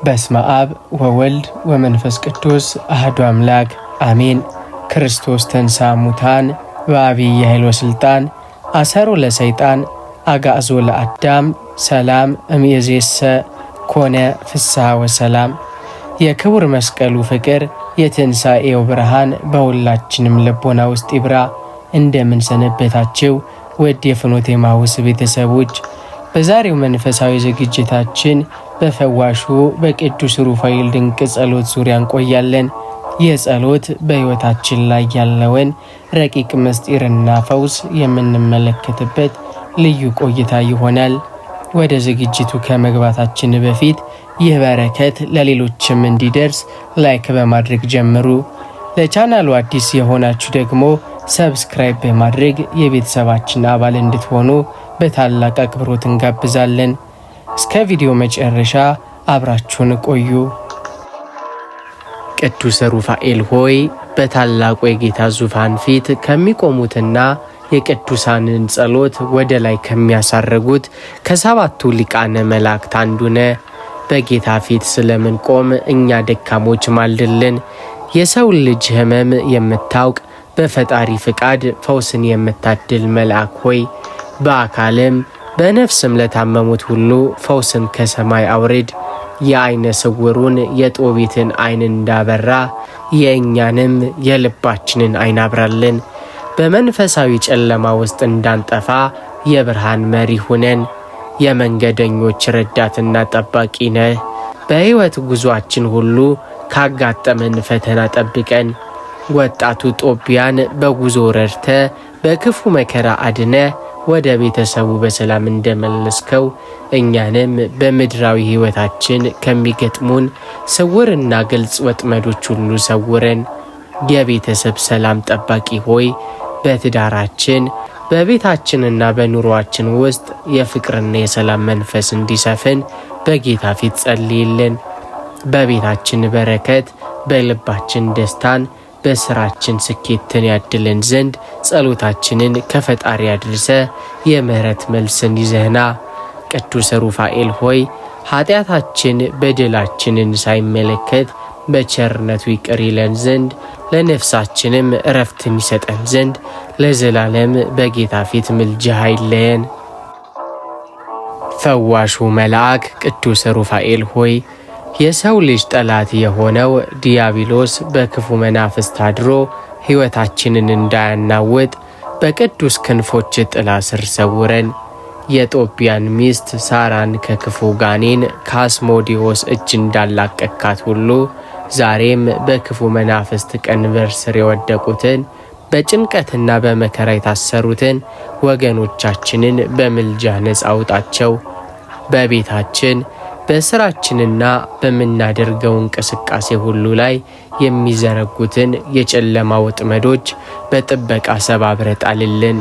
በስመ አብ ወወልድ ወመንፈስ ቅዱስ አሐዱ አምላክ አሜን። ክርስቶስ ተንሥአ እሙታን በዐቢይ ኃይል ወሥልጣን አሰሮ ለሰይጣን አግዓዞ ለአዳም ሰላም እምይእዜሰ ኮነ ፍስሐ ወሰላም። የክቡር መስቀሉ ፍቅር የትንሣኤው ብርሃን በሁላችንም ልቦና ውስጥ ይብራ። እንደምን ሰነበታችሁ ውድ የፍኖተ ኤማሁስ ቤተሰቦች? በዛሬው መንፈሳዊ ዝግጅታችን በፈዋሹ በቅዱስ ሩፋኤል ድንቅ ጸሎት ዙሪያ እንቆያለን። ይህ ጸሎት በሕይወታችን ላይ ያለውን ረቂቅ ምስጢርና ፈውስ የምንመለከትበት ልዩ ቆይታ ይሆናል። ወደ ዝግጅቱ ከመግባታችን በፊት ይህ በረከት ለሌሎችም እንዲደርስ ላይክ በማድረግ ጀምሩ። ለቻናሉ አዲስ የሆናችሁ ደግሞ ሰብስክራይብ በማድረግ የቤተሰባችን አባል እንድትሆኑ በታላቅ አክብሮት እንጋብዛለን። እስከ ቪዲዮ መጨረሻ አብራችሁን ቆዩ። ቅዱስ ሩፋኤል ሆይ በታላቁ የጌታ ዙፋን ፊት ከሚቆሙትና የቅዱሳንን ጸሎት ወደ ላይ ከሚያሳርጉት ከሰባቱ ሊቃነ መላእክት አንዱ ነህ። በጌታ ፊት ስለምንቆም እኛ ደካሞች ማልድልን። የሰው ልጅ ሕመም የምታውቅ በፈጣሪ ፍቃድ ፈውስን የምታድል መልአክ ሆይ በአካልም በነፍስም ለታመሙት ሁሉ ፈውስን ከሰማይ አውርድ። የዓይነ ስውሩን የጦቢትን ዓይን እንዳበራ የእኛንም የልባችንን ዓይን አብራልን። በመንፈሳዊ ጨለማ ውስጥ እንዳንጠፋ የብርሃን መሪ ሁነን። የመንገደኞች ረዳትና ጠባቂ ነህ። በሕይወት ጉዞአችን ሁሉ ካጋጠመን ፈተና ጠብቀን። ወጣቱ ጦቢያን በጉዞ ረድተ በክፉ መከራ አድነ ወደ ቤተሰቡ በሰላም እንደመለስከው እኛንም በምድራዊ ሕይወታችን ከሚገጥሙን ስውርና ግልጽ ወጥመዶች ሁሉ ሰውረን። የቤተሰብ ሰላም ጠባቂ ሆይ በትዳራችን በቤታችንና በኑሮአችን ውስጥ የፍቅርና የሰላም መንፈስ እንዲሰፍን በጌታ ፊት ጸልይልን። በቤታችን በረከት፣ በልባችን ደስታን፣ በስራችን ስኬትን ያድለን ዘንድ ጸሎታችንን ከፈጣሪ አድርሰ የምህረት መልስን ይዘህና። ቅዱስ ሩፋኤል ሆይ ኃጢአታችን በደላችንን ሳይመለከት በቸርነቱ ይቅር ይለን ዘንድ ለነፍሳችንም እረፍትን ይሰጠን ዘንድ ለዘላለም በጌታ ፊት ምልጃህ አይለየን። ፈዋሹ መልአክ ቅዱስ ሩፋኤል ሆይ የሰው ልጅ ጠላት የሆነው ዲያብሎስ በክፉ መናፍስት አድሮ ሕይወታችንን እንዳያናውጥ በቅዱስ ክንፎች ጥላ ስር ሰውረን። የጦቢያን ሚስት ሳራን ከክፉ ጋኔን ከአስሞዲዮስ እጅ እንዳላቀካት ሁሉ ዛሬም በክፉ መናፍስት ቀንበር ስር የወደቁትን በጭንቀትና በመከራ የታሰሩትን ወገኖቻችንን በምልጃህ ነጻ አውጣቸው። በቤታችን በስራችንና በምናደርገው እንቅስቃሴ ሁሉ ላይ የሚዘረጉትን የጨለማ ወጥመዶች በጥበቃ ሰባብረ ጣልልን።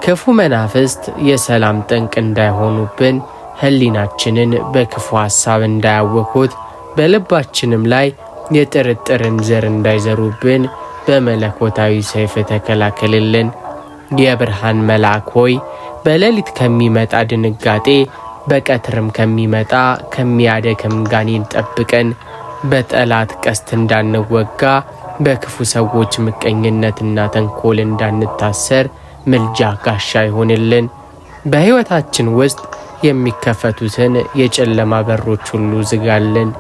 ክፉ መናፍስት የሰላም ጠንቅ እንዳይሆኑብን፣ ሕሊናችንን በክፉ ሐሳብ እንዳያወኩት፣ በልባችንም ላይ የጥርጥርን ዘር እንዳይዘሩብን በመለኮታዊ ሰይፍ ተከላከልልን። የብርሃን መልአክ ሆይ በሌሊት ከሚመጣ ድንጋጤ በቀትርም ከሚመጣ ከሚያደክም ጋኔን ጠብቀን። በጠላት ቀስት እንዳንወጋ በክፉ ሰዎች ምቀኝነትና ተንኮል እንዳንታሰር ምልጃ ጋሻ ይሆንልን። በሕይወታችን ውስጥ የሚከፈቱትን የጨለማ በሮች ሁሉ ዝጋልን።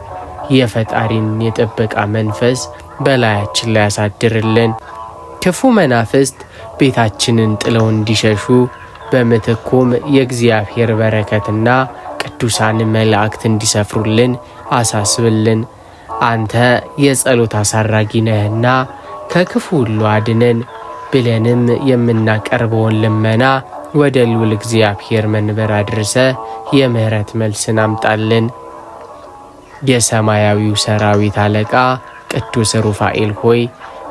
የፈጣሪን የጥበቃ መንፈስ በላያችን ላይ ያሳድርልን። ክፉ መናፍስት ቤታችንን ጥለው እንዲሸሹ በምትኩም የእግዚአብሔር በረከትና ቅዱሳን መላእክት እንዲሰፍሩልን አሳስብልን። አንተ የጸሎት አሳራጊ ነህና ከክፉ ሁሉ አድነን ብለንም የምናቀርበውን ልመና ወደ ልዑል እግዚአብሔር መንበር አድርሰ የምህረት መልስን አምጣልን። የሰማያዊው ሰራዊት አለቃ ቅዱስ ሩፋኤል ሆይ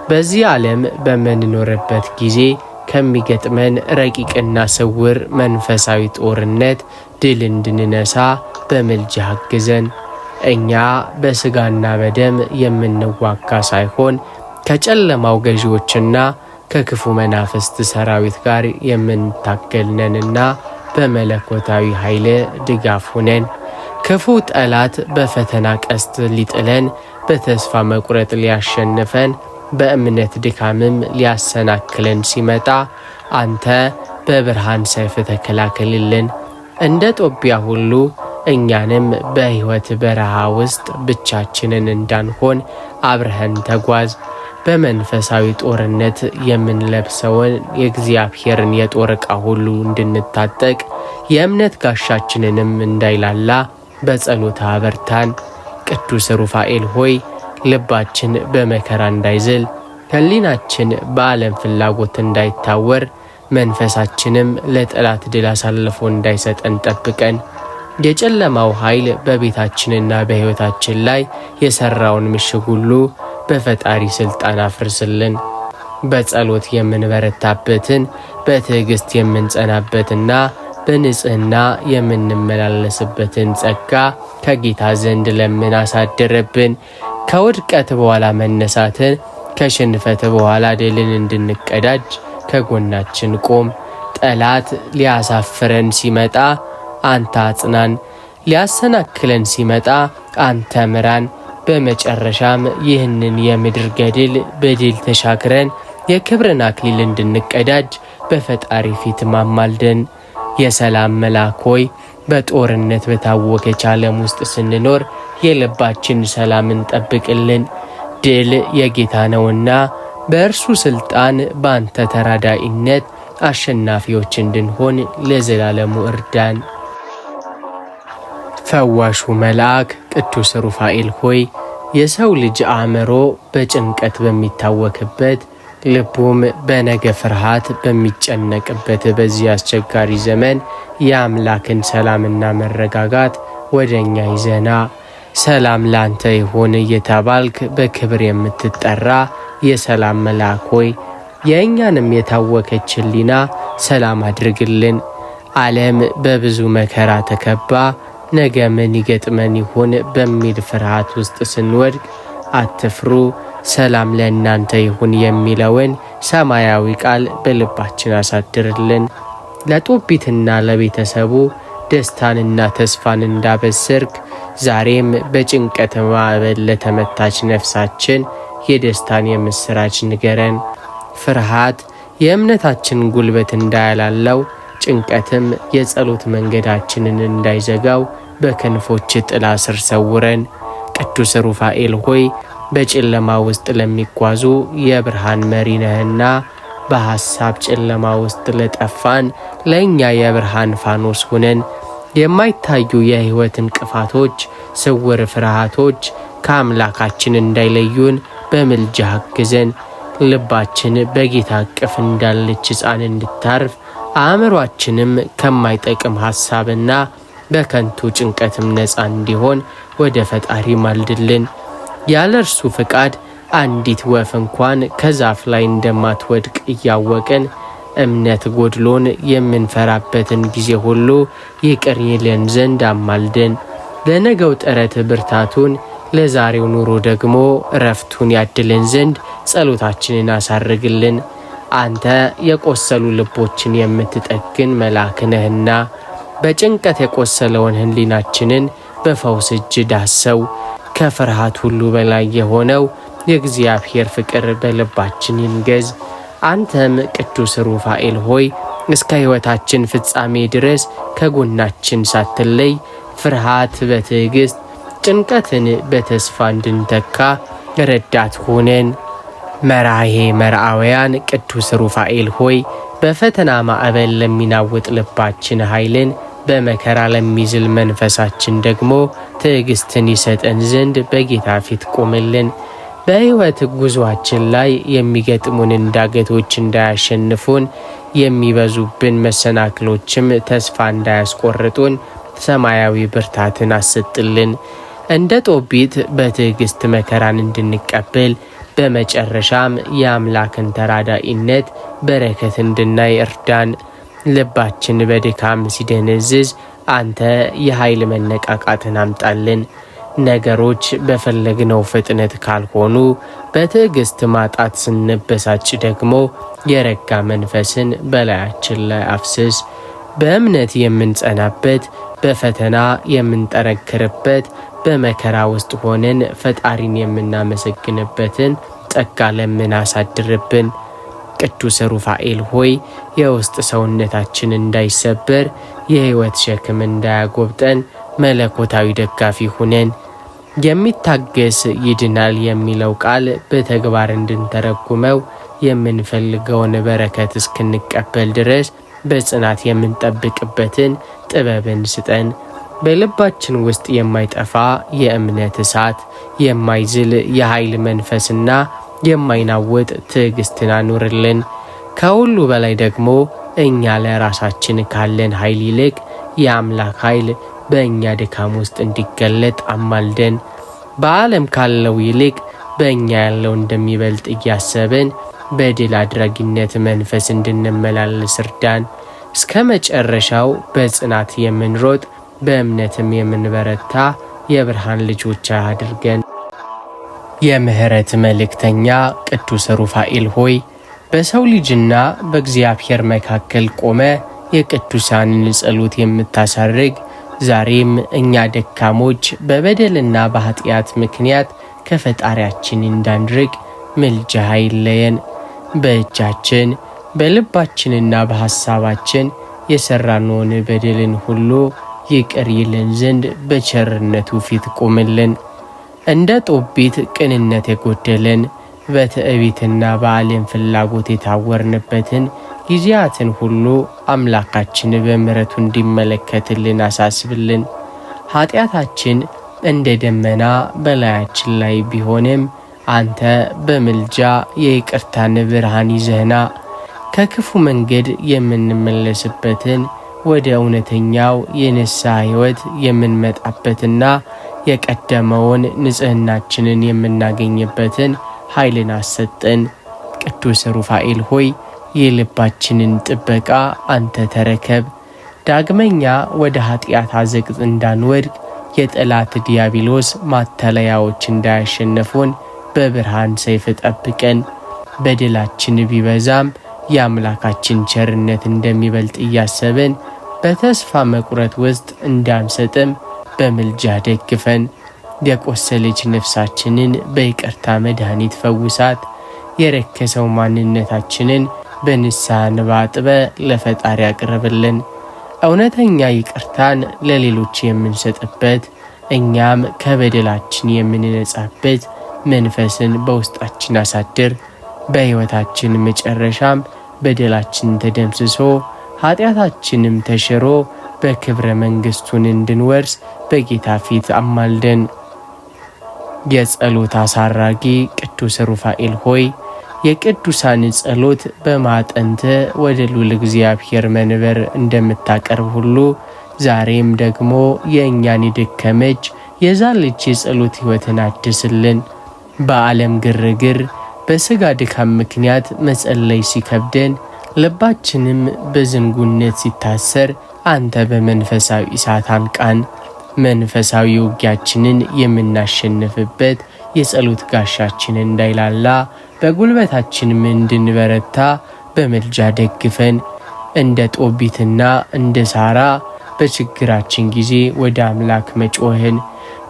በዚህ ዓለም በምንኖርበት ጊዜ ከሚገጥመን ረቂቅና ስውር መንፈሳዊ ጦርነት ድል እንድንነሳ በምልጃህ አግዘን። እኛ በሥጋና በደም የምንዋጋ ሳይሆን ከጨለማው ገዢዎችና ከክፉ መናፍስት ሰራዊት ጋር የምንታገልነንና በመለኮታዊ ኃይል ድጋፍ ሁነን። ክፉ ጠላት በፈተና ቀስት ሊጥለን፣ በተስፋ መቁረጥ ሊያሸንፈን፣ በእምነት ድካምም ሊያሰናክለን ሲመጣ አንተ በብርሃን ሰይፍ ተከላከልልን። እንደ ጦቢያ ሁሉ እኛንም በሕይወት በረሃ ውስጥ ብቻችንን እንዳንሆን አብረኸን ተጓዝ። በመንፈሳዊ ጦርነት የምንለብሰውን የእግዚአብሔርን የጦር ዕቃ ሁሉ እንድንታጠቅ የእምነት ጋሻችንንም እንዳይላላ በጸሎት አበርታን። ቅዱስ ሩፋኤል ሆይ ልባችን በመከራ እንዳይዝል፣ ሕሊናችን በዓለም ፍላጎት እንዳይታወር፣ መንፈሳችንም ለጠላት ድል አሳልፎ እንዳይሰጠን ጠብቀን። የጨለማው ኃይል በቤታችንና በሕይወታችን ላይ የሠራውን ምሽግ ሁሉ በፈጣሪ ሥልጣን አፍርስልን። በጸሎት የምንበረታበትን፣ በትዕግሥት የምንጸናበትና በንጽሕና የምንመላለስበትን ጸጋ ከጌታ ዘንድ ለምን አሳደረብን። ከውድቀት በኋላ መነሳትን፣ ከሽንፈት በኋላ ድልን እንድንቀዳጅ ከጎናችን ቆም። ጠላት ሊያሳፍረን ሲመጣ አንተ አጽናን፣ ሊያሰናክለን ሲመጣ አንተ ምራን። በመጨረሻም ይህንን የምድር ገድል በድል ተሻግረን የክብርን አክሊል እንድንቀዳጅ በፈጣሪ ፊት ማማልደን። የሰላም መልአክ ሆይ በጦርነት በታወከች ዓለም ውስጥ ስንኖር የልባችን ሰላምን ጠብቅልን። ድል የጌታ ነውና በእርሱ ሥልጣን በአንተ ተራዳኢነት አሸናፊዎች እንድንሆን ለዘላለሙ እርዳን። ፈዋሹ መልአክ ቅዱስ ሩፋኤል ሆይ የሰው ልጅ አእምሮ በጭንቀት በሚታወክበት ልቡም በነገ ፍርሃት በሚጨነቅበት በዚህ አስቸጋሪ ዘመን የአምላክን ሰላምና መረጋጋት ወደኛ ይዘና። ሰላም ላንተ ይሁን እየተባልክ በክብር የምትጠራ የሰላም መልአክ ሆይ የእኛንም የታወከች ሕሊና ሰላም አድርግልን። ዓለም በብዙ መከራ ተከባ ነገ ምን ይገጥመን ይሆን በሚል ፍርሃት ውስጥ ስንወድቅ አትፍሩ ሰላም ለእናንተ ይሁን የሚለውን ሰማያዊ ቃል በልባችን አሳድርልን። ለጦቢትና ለቤተሰቡ ደስታንና ተስፋን እንዳበሰርክ ዛሬም በጭንቀት ማዕበል ለተመታች ነፍሳችን የደስታን የምስራች ንገረን። ፍርሃት የእምነታችን ጉልበት እንዳያላለው፣ ጭንቀትም የጸሎት መንገዳችንን እንዳይዘጋው በክንፎች ጥላ ስር ሰውረን። ቅዱስ ሩፋኤል ሆይ በጨለማ ውስጥ ለሚጓዙ የብርሃን መሪ ነህና በሐሳብ ጨለማ ውስጥ ለጠፋን ለእኛ የብርሃን ፋኖስ ሁነን። የማይታዩ የሕይወት እንቅፋቶች፣ ስውር ፍርሃቶች ከአምላካችን እንዳይለዩን በምልጃህ አግዘን። ልባችን በጌታ እቅፍ እንዳለች ሕፃን እንድታርፍ፣ አእምሯችንም ከማይጠቅም ሐሳብና በከንቱ ጭንቀትም ነፃ እንዲሆን ወደ ፈጣሪ ማልድልን። ያለ እርሱ ፍቃድ አንዲት ወፍ እንኳን ከዛፍ ላይ እንደማትወድቅ እያወቅን እምነት ጎድሎን የምንፈራበትን ጊዜ ሁሉ ይቅር ይለን ዘንድ አማልደን። ለነገው ጥረት ብርታቱን፣ ለዛሬው ኑሮ ደግሞ እረፍቱን ያድልን ዘንድ ጸሎታችንን አሳርግልን። አንተ የቆሰሉ ልቦችን የምትጠግን መልአክ ነህና በጭንቀት የቆሰለውን ሕሊናችንን በፈውስ እጅ ዳሰው። ከፍርሃት ሁሉ በላይ የሆነው የእግዚአብሔር ፍቅር በልባችን ይንገዝ። አንተም ቅዱስ ሩፋኤል ሆይ እስከ ሕይወታችን ፍጻሜ ድረስ ከጎናችን ሳትለይ ፍርሃት በትዕግሥት ጭንቀትን በተስፋ እንድንተካ ረዳት ሆነን። መራሄ መርአውያን ቅዱስ ሩፋኤል ሆይ በፈተና ማዕበል ለሚናወጥ ልባችን ኃይልን፣ በመከራ ለሚዝል መንፈሳችን ደግሞ ትዕግሥትን ይሰጠን ዘንድ በጌታ ፊት ቆምልን። በሕይወት ጉዞአችን ላይ የሚገጥሙን ዳገቶች እንዳያሸንፉን፣ የሚበዙብን መሰናክሎችም ተስፋ እንዳያስቆርጡን ሰማያዊ ብርታትን አሰጥልን። እንደ ጦቢት በትዕግሥት መከራን እንድንቀበል፣ በመጨረሻም የአምላክን ተራዳኢነት በረከት እንድናይ እርዳን። ልባችን በድካም ሲደነዝዝ አንተ የኃይል መነቃቃትን አምጣልን። ነገሮች በፈለግነው ፍጥነት ካልሆኑ፣ በትዕግሥት ማጣት ስንበሳጭ ደግሞ የረጋ መንፈስን በላያችን ላይ አፍስስ። በእምነት የምንጸናበት፣ በፈተና የምንጠረክርበት፣ በመከራ ውስጥ ሆነን ፈጣሪን የምናመሰግንበትን ጸጋ ለምን አሳድርብን። ቅዱስ ሩፋኤል ሆይ የውስጥ ሰውነታችን እንዳይሰበር፣ የሕይወት ሸክም እንዳያጎብጠን መለኮታዊ ደጋፊ ሁነን። የሚታገስ ይድናል የሚለው ቃል በተግባር እንድንተረጉመው የምንፈልገውን በረከት እስክንቀበል ድረስ በጽናት የምንጠብቅበትን ጥበብን ስጠን። በልባችን ውስጥ የማይጠፋ የእምነት እሳት፣ የማይዝል የኃይል መንፈስና የማይናወጥ ትዕግስትን አኑርልን። ከሁሉ በላይ ደግሞ እኛ ለራሳችን ካለን ኃይል ይልቅ የአምላክ ኃይል በእኛ ድካም ውስጥ እንዲገለጥ አማልደን። በዓለም ካለው ይልቅ በእኛ ያለው እንደሚበልጥ እያሰብን በድል አድራጊነት መንፈስ እንድንመላለስ እርዳን። እስከ መጨረሻው በጽናት የምንሮጥ በእምነትም የምንበረታ የብርሃን ልጆች አድርገን። የምህረት መልእክተኛ ቅዱስ ሩፋኤል ሆይ በሰው ልጅና በእግዚአብሔር መካከል ቆመ የቅዱሳንን ጸሎት የምታሳርግ፣ ዛሬም እኛ ደካሞች በበደልና በኃጢአት ምክንያት ከፈጣሪያችን እንዳንርቅ ምልጃህ አይለየን። በእጃችን በልባችንና በሐሳባችን የሠራነውን በደልን ሁሉ ይቅር ይለን ዘንድ በቸርነቱ ፊት ቁምልን። እንደ ጦቢት ቅንነት የጎደለን በትዕቢትና በዓለም ፍላጎት የታወርንበትን ጊዜያትን ሁሉ አምላካችን በምሕረቱ እንዲመለከትልን አሳስብልን። ኃጢአታችን እንደ ደመና በላያችን ላይ ቢሆንም አንተ በምልጃ የይቅርታን ብርሃን ይዘህና ከክፉ መንገድ የምንመለስበትን ወደ እውነተኛው የንስሐ ሕይወት የምንመጣበትና የቀደመውን ንጽሕናችንን የምናገኝበትን ኃይልን አሰጠን። ቅዱስ ሩፋኤል ሆይ የልባችንን ጥበቃ አንተ ተረከብ። ዳግመኛ ወደ ኃጢአት አዘቅት እንዳንወድቅ የጠላት ዲያብሎስ ማተለያዎች እንዳያሸነፉን በብርሃን ሰይፍ ጠብቀን። በድላችን ቢበዛም የአምላካችን ቸርነት እንደሚበልጥ እያሰብን በተስፋ መቁረጥ ውስጥ እንዳንሰጥም በምልጃ ደግፈን። የቆሰለች ነፍሳችንን በይቅርታ መድኃኒት ፈውሳት። የረከሰው ማንነታችንን በንስሐ እንባ አጥበ ለፈጣሪ አቅርብልን። እውነተኛ ይቅርታን ለሌሎች የምንሰጥበት እኛም ከበደላችን የምንነጻበት መንፈስን በውስጣችን አሳድር። በሕይወታችን መጨረሻም በደላችን ተደምስሶ ኃጢአታችንም ተሽሮ በክብረ መንግሥቱን እንድንወርስ በጌታ ፊት አማልደን። የጸሎት አሳራጊ ቅዱስ ሩፋኤል ሆይ የቅዱሳን ጸሎት በማጠንተ ወደ ልዑል እግዚአብሔር መንበር እንደምታቀርብ ሁሉ ዛሬም ደግሞ የእኛን የደከመች የዛለች የጸሎት ሕይወትን አድስልን። በዓለም ግርግር በሥጋ ድካም ምክንያት መጸለይ ሲከብደን፣ ልባችንም በዝንጉነት ሲታሰር አንተ በመንፈሳዊ እሳት አንቃን። መንፈሳዊ ውጊያችንን የምናሸንፍበት የጸሎት ጋሻችን እንዳይላላ በጉልበታችንም እንድንበረታ በምልጃ ደግፈን። እንደ ጦቢትና እንደ ሳራ በችግራችን ጊዜ ወደ አምላክ መጮህን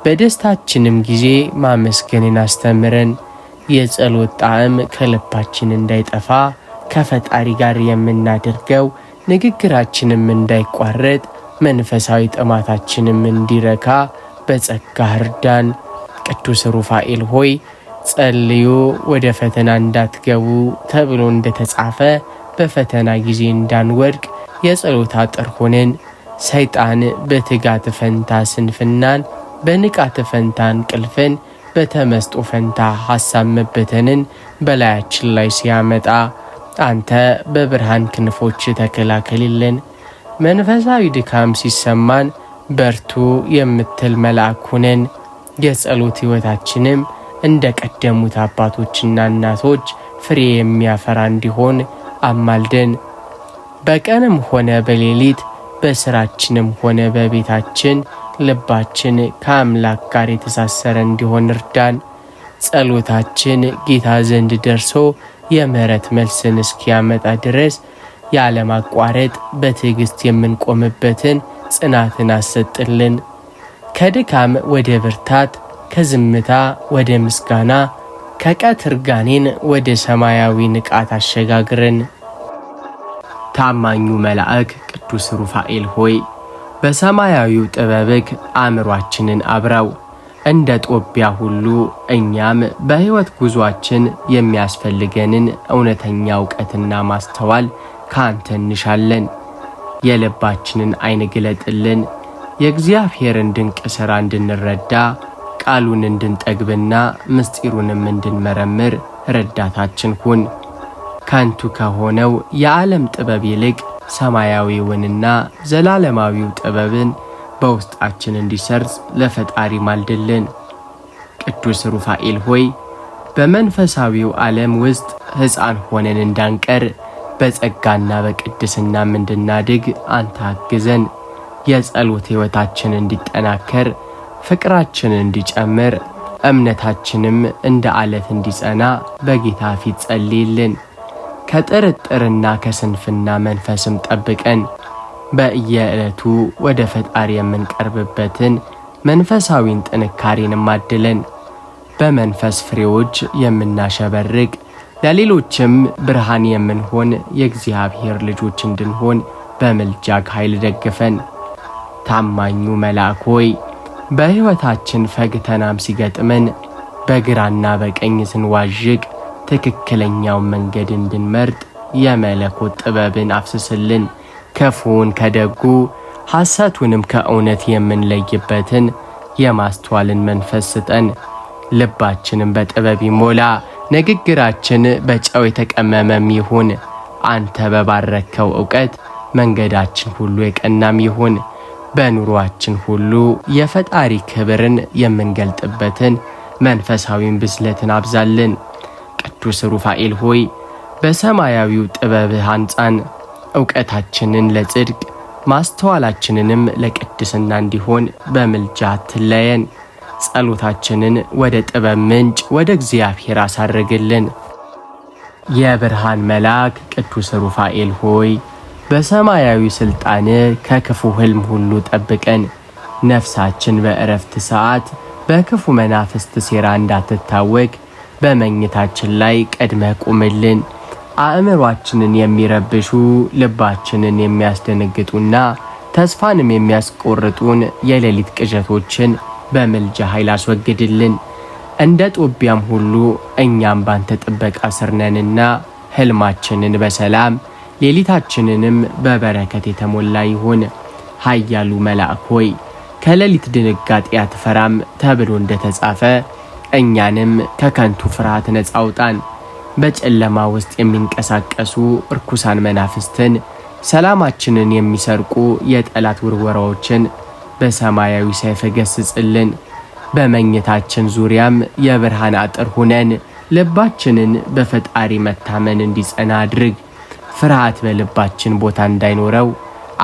በደስታችንም ጊዜ ማመስገንን አስተምረን። የጸሎት ጣዕም ከልባችን እንዳይጠፋ ከፈጣሪ ጋር የምናደርገው ንግግራችንም እንዳይቋረጥ መንፈሳዊ ጥማታችንም እንዲረካ በጸጋ እርዳን። ቅዱስ ሩፋኤል ሆይ ጸልዩ ወደ ፈተና እንዳትገቡ ተብሎ እንደተጻፈ በፈተና ጊዜ እንዳንወድቅ የጸሎት አጥር ሆነን። ሰይጣን በትጋት ፈንታ ስንፍናን፣ በንቃት ፈንታ እንቅልፍን፣ በተመስጦ ፈንታ ሐሳብ መበተንን በላያችን ላይ ሲያመጣ አንተ በብርሃን ክንፎች ተከላከልልን። መንፈሳዊ ድካም ሲሰማን በርቱ የምትል መልአክ ሁነን። የጸሎት ሕይወታችንም እንደ ቀደሙት አባቶችና እናቶች ፍሬ የሚያፈራ እንዲሆን አማልደን። በቀንም ሆነ በሌሊት በስራችንም ሆነ በቤታችን ልባችን ከአምላክ ጋር የተሳሰረ እንዲሆን እርዳን። ጸሎታችን ጌታ ዘንድ ደርሶ የምህረት መልስን እስኪያመጣ ድረስ ያለማቋረጥ በትዕግስት የምንቆምበትን ጽናትን አሰጥልን። ከድካም ወደ ብርታት፣ ከዝምታ ወደ ምስጋና፣ ከቀትር ጋኔን ወደ ሰማያዊ ንቃት አሸጋግረን። ታማኙ መልአክ ቅዱስ ሩፋኤል ሆይ በሰማያዊው ጥበብክ አእምሯችንን አብራው። እንደ ጦቢያ ሁሉ እኛም በሕይወት ጉዟችን የሚያስፈልገንን እውነተኛ ዕውቀትና ማስተዋል ካንተ እንሻለን። የልባችንን ዓይን ግለጥልን። የእግዚአብሔርን ድንቅ ሥራ እንድንረዳ፣ ቃሉን እንድንጠግብና ምስጢሩንም እንድንመረምር ረዳታችን ሁን። ከንቱ ከሆነው የዓለም ጥበብ ይልቅ ሰማያዊውንና ዘላለማዊው ጥበብን በውስጣችን እንዲሰርጽ ለፈጣሪ ማልድልን። ቅዱስ ሩፋኤል ሆይ በመንፈሳዊው ዓለም ውስጥ ሕፃን ሆነን እንዳንቀር በጸጋና በቅድስናም እንድናድግ አንተ አግዘን። የጸሎት ሕይወታችን እንዲጠናከር፣ ፍቅራችን እንዲጨምር፣ እምነታችንም እንደ ዓለት እንዲጸና በጌታ ፊት ጸልይልን። ከጥርጥርና ከስንፍና መንፈስም ጠብቀን። በየዕለቱ ወደ ፈጣሪ የምንቀርብበትን መንፈሳዊን ጥንካሬንም አድለን። በመንፈስ ፍሬዎች የምናሸበርቅ ለሌሎችም ብርሃን የምንሆን የእግዚአብሔር ልጆች እንድንሆን በምልጃህ ኃይል ደግፈን። ታማኙ መልአክ ሆይ በሕይወታችን ፈግተናም ሲገጥመን በግራና በቀኝ ስንዋዥቅ ትክክለኛውን መንገድ እንድንመርጥ የመለኮት ጥበብን አፍስስልን። ክፉውን ከደጉ ሐሰቱንም ከእውነት የምንለይበትን የማስተዋልን መንፈስ ስጠን። ልባችንም በጥበብ ይሞላ፣ ንግግራችን በጨው የተቀመመም ይሁን። አንተ በባረከው ዕውቀት መንገዳችን ሁሉ የቀናም ይሁን። በኑሯችን ሁሉ የፈጣሪ ክብርን የምንገልጥበትን መንፈሳዊን ብስለትን አብዛልን። ቅዱስ ሩፋኤል ሆይ በሰማያዊው ጥበብህ አንጻን። ዕውቀታችንን ለጽድቅ ማስተዋላችንንም ለቅድስና እንዲሆን በምልጃ አትለየን። ጸሎታችንን ወደ ጥበብ ምንጭ ወደ እግዚአብሔር አሳርግልን። የብርሃን መልአክ ቅዱስ ሩፋኤል ሆይ በሰማያዊ ሥልጣን ከክፉ ሕልም ሁሉ ጠብቀን። ነፍሳችን በእረፍት ሰዓት በክፉ መናፍስት ሴራ እንዳትታወክ በመኝታችን ላይ ቀድመህ ቁምልን። አእምሯችንን የሚረብሹ ልባችንን የሚያስደነግጡና ተስፋንም የሚያስቆርጡን የሌሊት ቅዠቶችን በምልጃ ኃይል አስወግድልን። እንደ ጦቢያም ሁሉ እኛም ባንተ ጥበቃ ስር ነንና ሕልማችንን በሰላም ሌሊታችንንም በበረከት የተሞላ ይሁን። ኃያሉ መልአክ ሆይ ከሌሊት ድንጋጤ አትፈራም ተብሎ እንደተጻፈ እኛንም ከከንቱ ፍርሃት ነፃ አውጣን። በጨለማ ውስጥ የሚንቀሳቀሱ እርኩሳን መናፍስትን፣ ሰላማችንን የሚሰርቁ የጠላት ውርወራዎችን በሰማያዊ ሰይፍ ገስጽልን። በመኝታችን ዙሪያም የብርሃን አጥር ሁነን ልባችንን በፈጣሪ መታመን እንዲጸና አድርግ። ፍርሃት በልባችን ቦታ እንዳይኖረው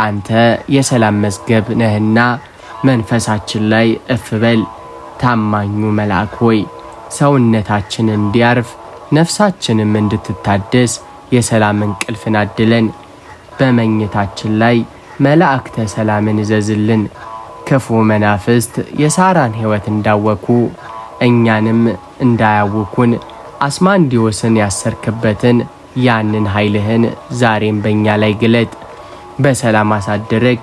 አንተ የሰላም መዝገብ ነህና መንፈሳችን ላይ እፍ በል። ታማኙ መልአክ ሆይ ሰውነታችን እንዲያርፍ ነፍሳችንም እንድትታደስ የሰላም እንቅልፍን አድለን። በመኝታችን ላይ መላእክተ ሰላምን እዘዝልን። ክፉ መናፍስት የሳራን ሕይወት እንዳወኩ እኛንም እንዳያውኩን አስማንዲዮስን ያሰርክበትን ያንን ኃይልህን ዛሬም በእኛ ላይ ግለጥ። በሰላም አሳድረግ፣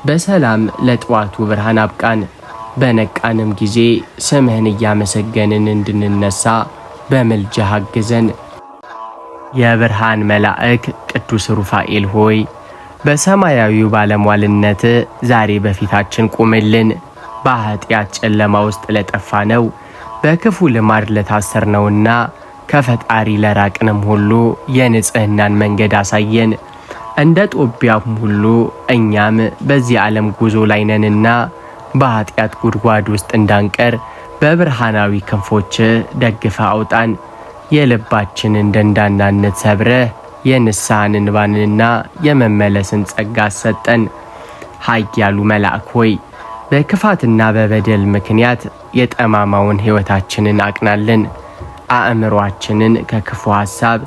በሰላም ለጠዋቱ ብርሃን አብቃን። በነቃንም ጊዜ ስምህን እያመሰገንን እንድንነሳ በምልጃህ አግዘን። የብርሃን መልአክ ቅዱስ ሩፋኤል ሆይ በሰማያዊው ባለሟልነት ዛሬ በፊታችን ቁምልን። በኃጢአት ጨለማ ውስጥ ለጠፋ ነው በክፉ ልማድ ለታሰርነውና ከፈጣሪ ለራቅንም ሁሉ የንጽህናን መንገድ አሳየን። እንደ ጦቢያም ሁሉ እኛም በዚህ ዓለም ጉዞ ላይ ነንና በኃጢአት ጉድጓድ ውስጥ እንዳንቀር በብርሃናዊ ክንፎች ደግፈ አውጣን። የልባችንን ደንዳናነት ሰብረህ የንስሐን እንባንና የመመለስን ጸጋ ሰጠን። ኃያሉ መልአክ ሆይ በክፋትና በበደል ምክንያት የጠማማውን ሕይወታችንን አቅናልን። አእምሯችንን ከክፉ ሐሳብ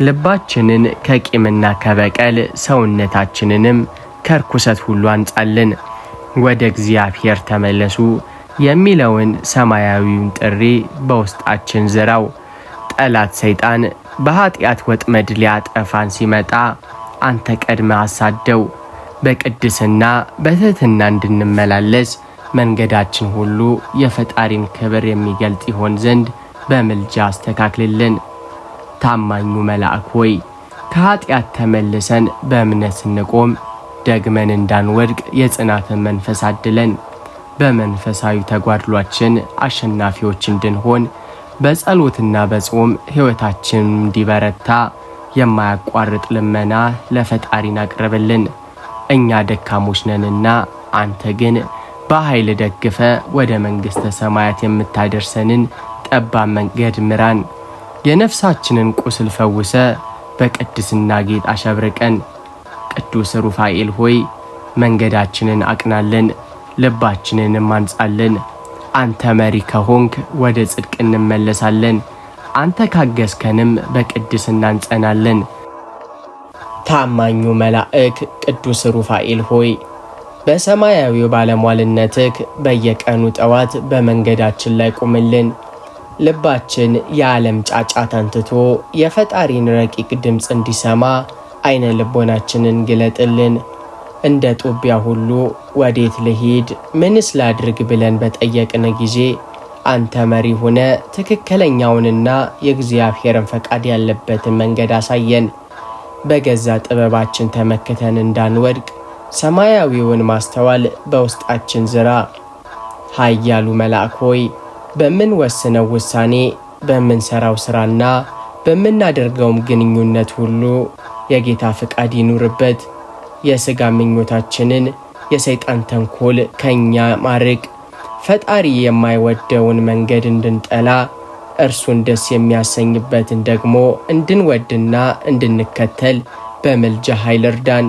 ልባችንን ከቂምና ከበቀል ሰውነታችንንም ከርኩሰት ሁሉ አንጻልን። ወደ እግዚአብሔር ተመለሱ የሚለውን ሰማያዊውን ጥሪ በውስጣችን ዝራው። ጠላት ሰይጣን በኃጢአት ወጥመድ ሊያጠፋን ሲመጣ አንተ ቀድመህ አሳደው። በቅድስና በትሕትና እንድንመላለስ መንገዳችን ሁሉ የፈጣሪን ክብር የሚገልጥ ይሆን ዘንድ በምልጃ አስተካክልልን። ታማኙ መልአክ ሆይ ከኃጢአት ተመልሰን በእምነት ስንቆም ደግመን እንዳንወድቅ የጽናትን መንፈስ አድለን። በመንፈሳዊ ተጓድሏችን አሸናፊዎች እንድንሆን በጸሎትና በጾም ሕይወታችን እንዲበረታ የማያቋርጥ ልመና ለፈጣሪን አቅርብልን። እኛ ደካሞች ነንና አንተ ግን በኃይል ደግፈ ወደ መንግሥተ ሰማያት የምታደርሰንን ጠባብ መንገድ ምራን። የነፍሳችንን ቁስል ፈውሰ በቅድስና ጌጥ አሸብርቀን። ቅዱስ ሩፋኤል ሆይ መንገዳችንን አቅናለን፣ ልባችንንም አንጻለን። አንተ መሪ ከሆንክ ወደ ጽድቅ እንመለሳለን። አንተ ካገዝከንም በቅድስና እንጸናለን። ታማኙ መልአክ ቅዱስ ሩፋኤል ሆይ በሰማያዊው ባለሟልነትህ በየቀኑ ጠዋት በመንገዳችን ላይ ቁምልን። ልባችን የዓለም ጫጫታን ትቶ የፈጣሪን ረቂቅ ድምፅ እንዲሰማ አይነ ልቦናችንን ግለጥልን። እንደ ጦቢያ ሁሉ ወዴት ልሂድ ምንስ ላድርግ ብለን በጠየቅን ጊዜ አንተ መሪ ሆነ ትክክለኛውንና የእግዚአብሔርን ፈቃድ ያለበትን መንገድ አሳየን። በገዛ ጥበባችን ተመክተን እንዳንወድቅ ሰማያዊውን ማስተዋል በውስጣችን ዝራ። ኃያሉ መልአክ ሆይ በምንወስነው ውሳኔ፣ በምንሰራው ሥራና በምናደርገውም ግንኙነት ሁሉ የጌታ ፍቃድ ይኑርበት። የሥጋ ምኞታችንን፣ የሰይጣን ተንኮል ከእኛ ማርቅ። ፈጣሪ የማይወደውን መንገድ እንድንጠላ፣ እርሱን ደስ የሚያሰኝበትን ደግሞ እንድንወድና እንድንከተል በምልጃ ኃይል እርዳን።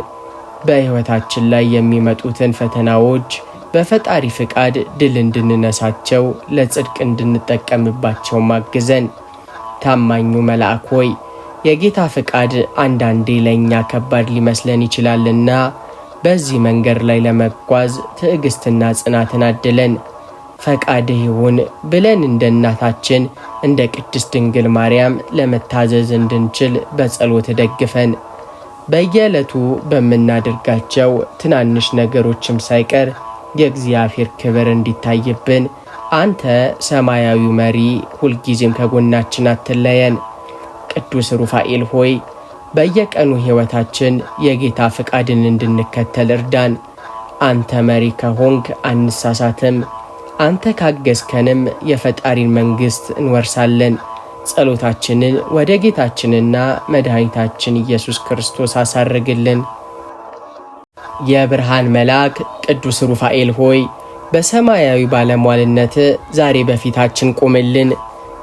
በሕይወታችን ላይ የሚመጡትን ፈተናዎች በፈጣሪ ፍቃድ ድል እንድንነሳቸው፣ ለጽድቅ እንድንጠቀምባቸው ማግዘን። ታማኙ መልአክ ሆይ የጌታ ፍቃድ አንዳንዴ ለእኛ ከባድ ሊመስለን ይችላልና በዚህ መንገድ ላይ ለመጓዝ ትዕግስትና ጽናትን አድለን። ፈቃድህ ይሁን ብለን እንደ እናታችን እንደ ቅድስት ድንግል ማርያም ለመታዘዝ እንድንችል በጸሎት ደግፈን። በየዕለቱ በምናደርጋቸው ትናንሽ ነገሮችም ሳይቀር የእግዚአብሔር ክብር እንዲታይብን አንተ ሰማያዊ መሪ ሁልጊዜም ከጎናችን አትለየን። ቅዱስ ሩፋኤል ሆይ በየቀኑ ሕይወታችን የጌታ ፍቃድን እንድንከተል እርዳን። አንተ መሪ ከሆንክ አንሳሳትም። አንተ ካገዝከንም የፈጣሪን መንግሥት እንወርሳለን። ጸሎታችንን ወደ ጌታችንና መድኃኒታችን ኢየሱስ ክርስቶስ አሳርግልን። የብርሃን መልአክ ቅዱስ ሩፋኤል ሆይ በሰማያዊ ባለሟልነት ዛሬ በፊታችን ቁምልን።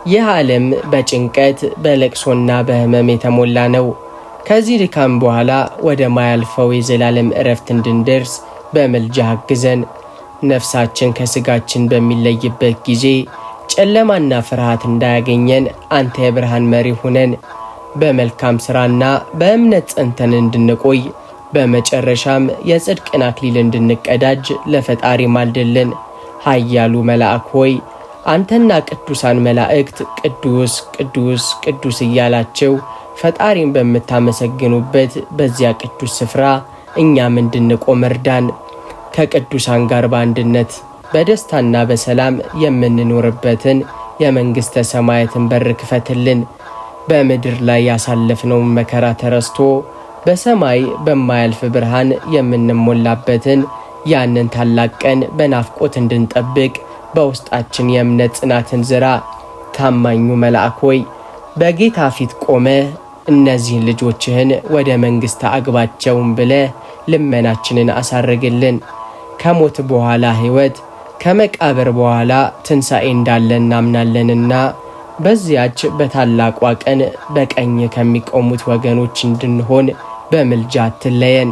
ይህ ዓለም በጭንቀት በለቅሶና በሕመም የተሞላ ነው። ከዚህ ድካም በኋላ ወደ ማያልፈው የዘላለም ዕረፍት እንድንደርስ በምልጃ አግዘን። ነፍሳችን ከሥጋችን በሚለይበት ጊዜ ጨለማና ፍርሃት እንዳያገኘን አንተ የብርሃን መሪ ሁነን። በመልካም ሥራና በእምነት ጸንተን እንድንቆይ በመጨረሻም የጽድቅን አክሊል እንድንቀዳጅ ለፈጣሪ ማልድልን። ኃያሉ መልአክ ሆይ አንተና ቅዱሳን መላእክት ቅዱስ ቅዱስ ቅዱስ እያላቸው ፈጣሪን በምታመሰግኑበት በዚያ ቅዱስ ስፍራ እኛም እንድንቆም እርዳን። ከቅዱሳን ጋር በአንድነት በደስታና በሰላም የምንኖርበትን የመንግሥተ ሰማያትን በር ክፈትልን። በምድር ላይ ያሳለፍነውን መከራ ተረስቶ በሰማይ በማያልፍ ብርሃን የምንሞላበትን ያንን ታላቅ ቀን በናፍቆት እንድንጠብቅ በውስጣችን የእምነት ጽናትን ዝራ። ታማኙ መልአክ ሆይ በጌታ ፊት ቆመ እነዚህን ልጆችህን ወደ መንግሥት አግባቸውን ብለ ልመናችንን አሳርግልን። ከሞት በኋላ ሕይወት፣ ከመቃብር በኋላ ትንሣኤ እንዳለ እናምናለንና በዚያች በታላቋ ቀን በቀኝ ከሚቆሙት ወገኖች እንድንሆን በምልጃ አትለየን።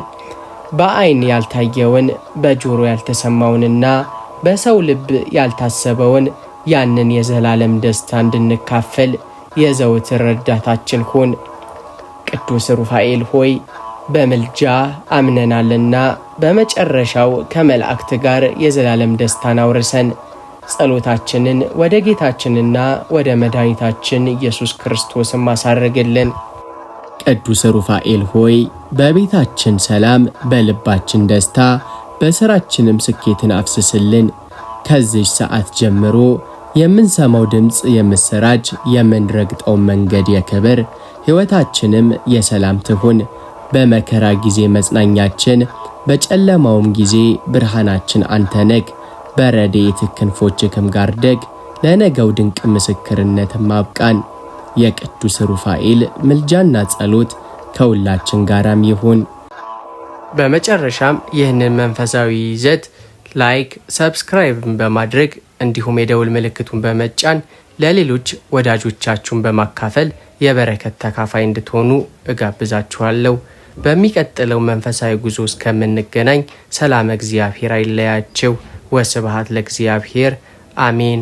በዓይን ያልታየውን በጆሮ ያልተሰማውንና በሰው ልብ ያልታሰበውን ያንን የዘላለም ደስታ እንድንካፈል የዘውትር ረዳታችን ሁን። ቅዱስ ሩፋኤል ሆይ በምልጃ አምነናልና በመጨረሻው ከመላእክት ጋር የዘላለም ደስታን አውርሰን ጸሎታችንን ወደ ጌታችንና ወደ መድኃኒታችን ኢየሱስ ክርስቶስ ማሳረግልን። ቅዱስ ሩፋኤል ሆይ በቤታችን ሰላም፣ በልባችን ደስታ፣ በሥራችንም ስኬትን አፍስስልን። ከዚህ ሰዓት ጀምሮ የምንሰማው ድምፅ የምስራች፣ የምንረግጠው መንገድ የክብር፣ ሕይወታችንም የሰላም ትሁን። በመከራ ጊዜ መጽናኛችን፣ በጨለማውም ጊዜ ብርሃናችን አንተ ነህ። በረድኤት ክንፎችህም ጋርደግ፣ ለነገው ድንቅ ምስክርነት ማብቃን። የቅዱስ ሩፋኤል ምልጃና ጸሎት ከሁላችን ጋራም ይሁን። በመጨረሻም ይህንን መንፈሳዊ ይዘት ላይክ፣ ሰብስክራይብ በማድረግ እንዲሁም የደውል ምልክቱን በመጫን ለሌሎች ወዳጆቻችሁን በማካፈል የበረከት ተካፋይ እንድትሆኑ እጋብዛችኋለሁ። በሚቀጥለው መንፈሳዊ ጉዞ እስከምንገናኝ ሰላም እግዚአብሔር አይለያችሁ። ወስብሐት ለእግዚአብሔር አሜን።